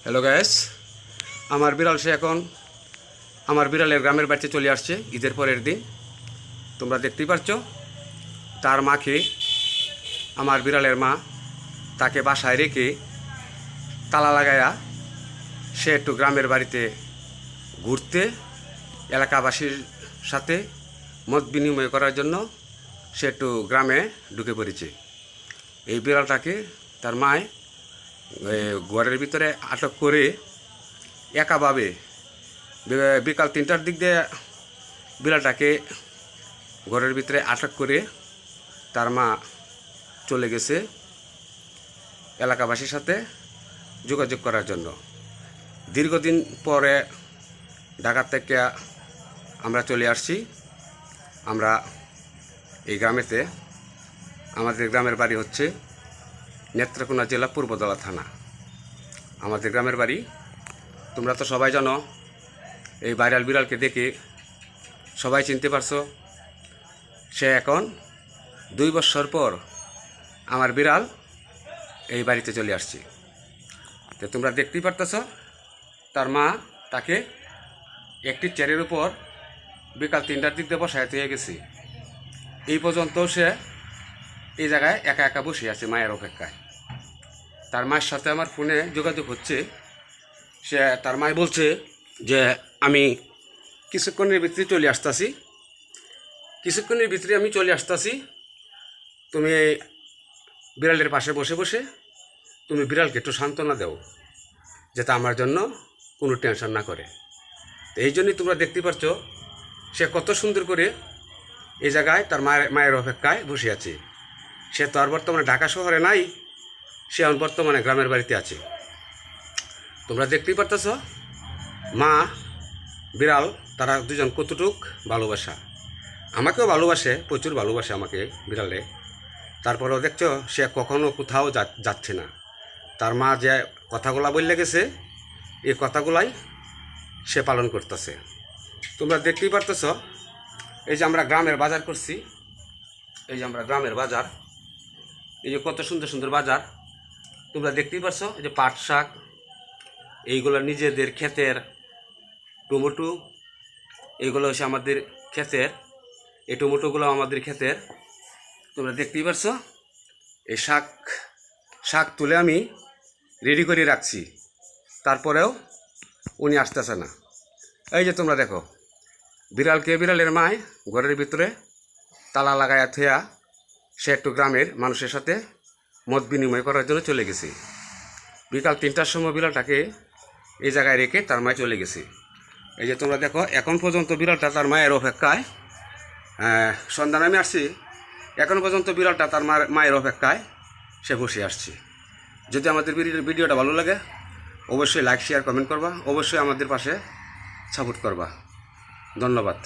Hello gas, আমার বিড়াল সে এখন আমার বিড়ালের গ্রামের বাড়িতে চলে আসছে ঈদের পরের দিন। তোমরা দেখতেই পাচ্ছ তার মাকে, আমার বিড়ালের মা তাকে বাসায় রেখে তালা লাগায়া সে একটু গ্রামের বাড়িতে ঘুরতে, এলাকাবাসীর সাথে মত বিনিময় করার জন্য সে একটু গ্রামে ঢুকে পড়েছে। এই বিড়ালটাকে তার মায় ঘরের ভিতরে আটক করে একাভাবে বিকাল 3টার দিক দিয়ে বিড়ালটাকে ঘরের ভিতরে আটক করে তার মা চলে গেছে এলাকাবাসীর সাথে যোগাযোগ করার জন্য। দীর্ঘদিন পরে ঢাকা থেকে আমরা চলে আসছি। আমরা এই গ্রামেতে, আমাদের গ্রামের বাড়ি হচ্ছে নেত্রকোনা জেলা পূর্বদলা থানা। আমাদের গ্রামের বাড়ি তোমরা তো সবাই জানো। এই ভাইরাল বিড়ালকে দেখে সবাই চিনতে পারছো। সে এখন 2 বছর পর আমার বিড়াল এই বাড়িতে চলে আসছে। তো তোমরা দেখতেই পারতেছ তার মা তাকে একটি চেয়ারের উপর বিকাল 3টার দিক দিয়ে বসায় দিয়ে গেছে। এই পর্যন্ত সে এই জায়গায় একা একা বসে আছে মায়ের অপেক্ষায়। তার মায়ের সাথে আমার ফোনে যোগাযোগ হচ্ছে। সে তার মায় বলছে যে আমি কিছুক্ষণের ভিতরে চলে আসতেছি, তুমি বিড়ালের পাশে বসে বসে তুমি বিড়ালকে একটু সান্ত্বনা দাও, যাতে আমার জন্য কোনো টেনশন না করে। তো এই জন্যই তোমরা দেখতে পাচ্ছ সে কত সুন্দর করে এই জায়গায় তার মায়ের অপেক্ষায় বসে আছে। সে তো আর বর্তমানে ঢাকা শহরে নাই, সে এখন বর্তমানে গ্রামের বাড়িতে আছে। তোমরা দেখতেই পারতেছ মা বিড়াল তারা দুজন কতটুক ভালোবাসা। আমাকেও ভালোবাসে, প্রচুর ভালোবাসে আমাকে বিড়ালে। তারপরেও দেখছো সে কখনো কোথাও যাচ্ছে না। তার মা যে কথাগুলা বললে গেছে, এই কথাগুলাই সে পালন করতেছে। তোমরা দেখতেই পারতেছ এই যে আমরা গ্রামের বাজার করছি, এই যে আমরা গ্রামের বাজার, এই যে কত সুন্দর সুন্দর বাজার তোমরা দেখতেই পারছো। এই যে পাট শাক, এইগুলো নিজেদের ক্ষেতের, টমেটো, এইগুলো হচ্ছে আমাদের ক্ষেতের, এই টমেটোগুলো আমাদের ক্ষেতের। তোমরা দেখতেই পারছো এই শাক তুলে আমি রেডি করে রাখছি, তারপরেও উনি আসতেছে না। এই যে তোমরা দেখো বিড়ালের মায় ঘরের ভিতরে তালা লাগায়া থেয়া সে একটু গ্রামের মানুষের সাথে মত বিনিময় করার জন্য চলে গেছে। বিকাল 3টার সময় বিড়ালটাকে এই জায়গায় রেখে তার মায় চলে গেছে। এই যে তোমরা দেখো এখন পর্যন্ত বিড়ালটা তার মায়ের অপেক্ষায়, সন্ধ্যা নামে আসছি, এখন পর্যন্ত বিড়ালটা তার মায়ের অপেক্ষায় সে বসে আসছে। যদি আমাদের ভিডিওটা ভালো লাগে অবশ্যই লাইক, শেয়ার, কমেন্ট করবা, অবশ্যই আমাদের পাশে সাপোর্ট করবা। ধন্যবাদ।